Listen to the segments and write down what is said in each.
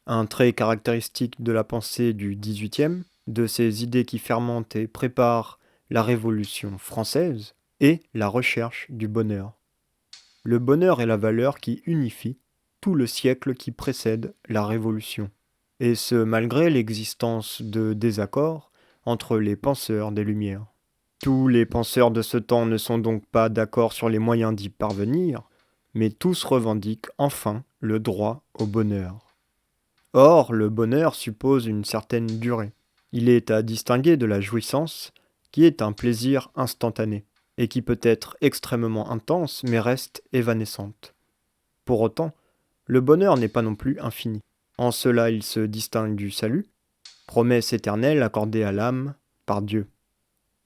Un trait caractéristique de la pensée du XVIIIe, de ces idées qui fermentent et préparent la Révolution française, est la recherche du bonheur. Le bonheur est la valeur qui unifie tout le siècle qui précède la Révolution, et ce malgré l'existence de désaccords entre les penseurs des Lumières. Tous les penseurs de ce temps ne sont donc pas d'accord sur les moyens d'y parvenir, mais tous revendiquent enfin le droit au bonheur. Or, le bonheur suppose une certaine durée. Il est à distinguer de la jouissance, qui est un plaisir instantané, et qui peut être extrêmement intense, mais reste évanescente. Pour autant, le bonheur n'est pas non plus infini. En cela, il se distingue du salut, promesse éternelle accordée à l'âme par Dieu.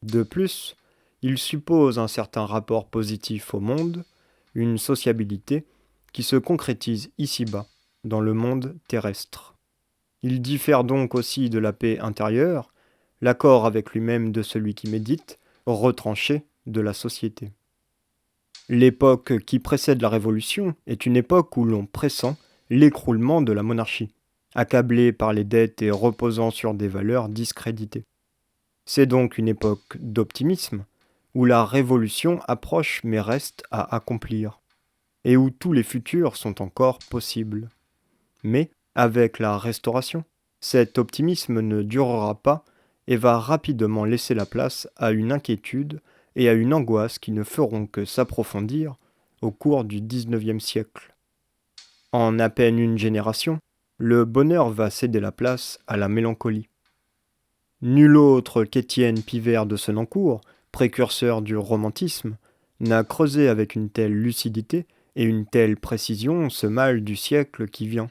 De plus, il suppose un certain rapport positif au monde, une sociabilité qui se concrétise ici-bas, dans le monde terrestre. Il diffère donc aussi de la paix intérieure, l'accord avec lui-même de celui qui médite, retranché de la société. L'époque qui précède la Révolution est une époque où l'on pressent l'écroulement de la monarchie, accablée par les dettes et reposant sur des valeurs discréditées. C'est donc une époque d'optimisme, où la Révolution approche mais reste à accomplir, et où tous les futurs sont encore possibles. Mais, avec la Restauration, cet optimisme ne durera pas et va rapidement laisser la place à une inquiétude et à une angoisse qui ne feront que s'approfondir au cours du XIXe siècle. En à peine une génération, le bonheur va céder la place à la mélancolie. Nul autre qu'Étienne Pivert de Senancour, précurseur du romantisme, n'a creusé avec une telle lucidité et une telle précision ce mal du siècle qui vient.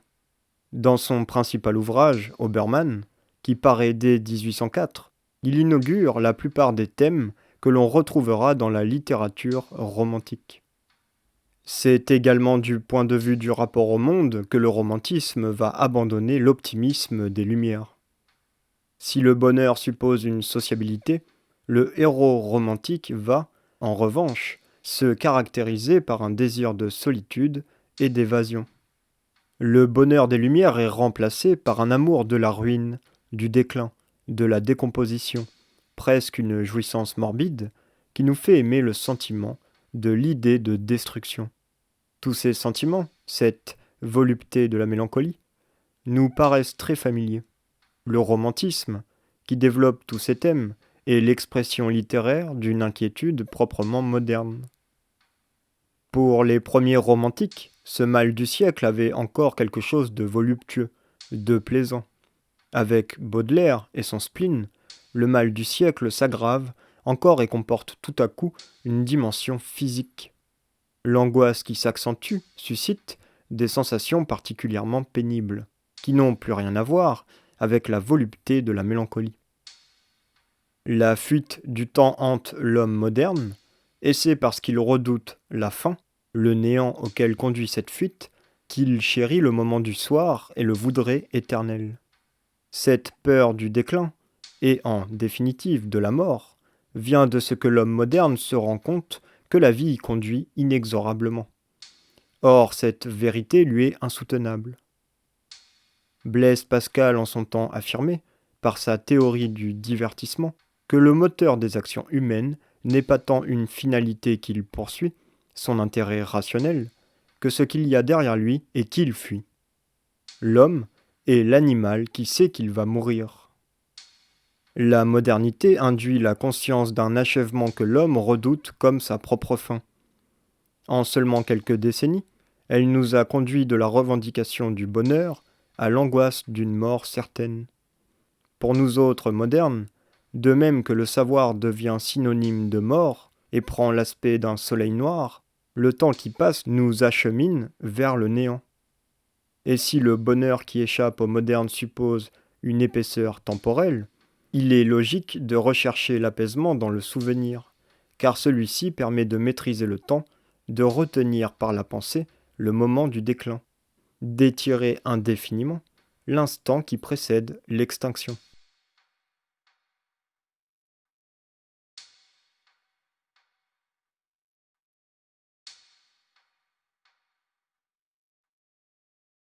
Dans son principal ouvrage, Obermann, qui paraît dès 1804, il inaugure la plupart des thèmes que l'on retrouvera dans la littérature romantique. C'est également du point de vue du rapport au monde que le romantisme va abandonner l'optimisme des Lumières. Si le bonheur suppose une sociabilité, le héros romantique va, en revanche, se caractériser par un désir de solitude et d'évasion. Le bonheur des Lumières est remplacé par un amour de la ruine, du déclin, de la décomposition, presque une jouissance morbide, qui nous fait aimer le sentiment de l'idée de destruction. Tous ces sentiments, cette volupté de la mélancolie, nous paraissent très familiers. Le romantisme, qui développe tous ces thèmes, est l'expression littéraire d'une inquiétude proprement moderne. Pour les premiers romantiques, ce mal du siècle avait encore quelque chose de voluptueux, de plaisant. Avec Baudelaire et son spleen, le mal du siècle s'aggrave encore et comporte tout à coup une dimension physique. L'angoisse qui s'accentue suscite des sensations particulièrement pénibles, qui n'ont plus rien à voir avec la volupté de la mélancolie. La fuite du temps hante l'homme moderne, et c'est parce qu'il redoute la fin, le néant auquel conduit cette fuite, qu'il chérit le moment du soir et le voudrait éternel. Cette peur du déclin, et en définitive de la mort, vient de ce que l'homme moderne se rend compte que la vie y conduit inexorablement. Or, cette vérité lui est insoutenable. Blaise Pascal en son temps affirmait, par sa théorie du divertissement, que le moteur des actions humaines n'est pas tant une finalité qu'il poursuit, son intérêt rationnel, que ce qu'il y a derrière lui et qu'il fuit. L'homme est l'animal qui sait qu'il va mourir. La modernité induit la conscience d'un achèvement que l'homme redoute comme sa propre fin. En seulement quelques décennies, elle nous a conduit de la revendication du bonheur à l'angoisse d'une mort certaine. Pour nous autres modernes, de même que le savoir devient synonyme de mort et prend l'aspect d'un soleil noir, le temps qui passe nous achemine vers le néant. Et si le bonheur qui échappe aux modernes suppose une épaisseur temporelle, il est logique de rechercher l'apaisement dans le souvenir, car celui-ci permet de maîtriser le temps, de retenir par la pensée le moment du déclin, d'étirer indéfiniment l'instant qui précède l'extinction.